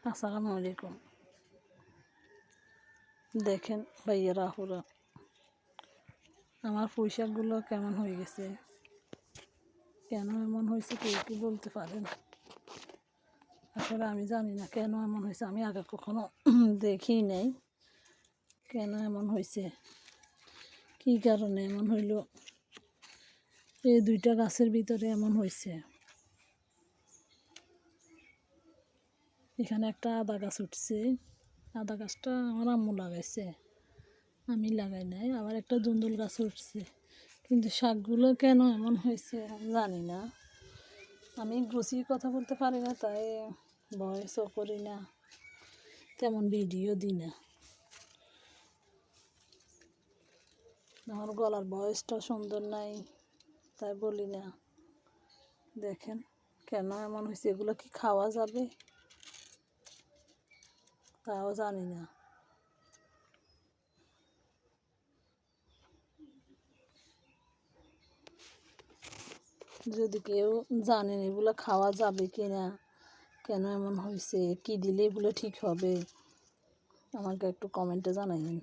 আসসালামু আলাইকুম। দেখেন ভাইয়েরা আপুরা, আমার পুঁইশাকগুলো কেমন হয়ে গেছে, কেন এমন হয়েছে কেউ কি বলতে পারেন? আসলে আমি জানি না কেন এমন হয়েছে, আমি আগে কখনো দেখি নাই কেন এমন হয়েছে, কী কারণে এমন হইল। এই দুইটা গাছের ভিতরে এমন হয়েছে। এখানে একটা আদা গাছ উঠছে, আদা গাছটা আমার আম্মু লাগাইছে, আমি লাগাই নাই। আবার একটা দুন্দুল গাছ উঠছে, কিন্তু শাকগুলো কেন এমন হয়েছে আমি জানি না। আমি গুছিয়ে কথা বলতে পারি না, তাই ভয়েসও করি না, তেমন ভিডিও দিই না। আমার গলার ভয়েসটা সুন্দর নাই, তাই বলি না। দেখেন কেন এমন হয়েছে, এগুলো কি খাওয়া যাবে তাও জানি না। যদি কেউ জানেন এগুলো খাওয়া যাবে কি না, কেন এমন হয়েছে, কি দিলে এগুলো ঠিক হবে, আমাকে একটু কমেন্টে জানাবেন।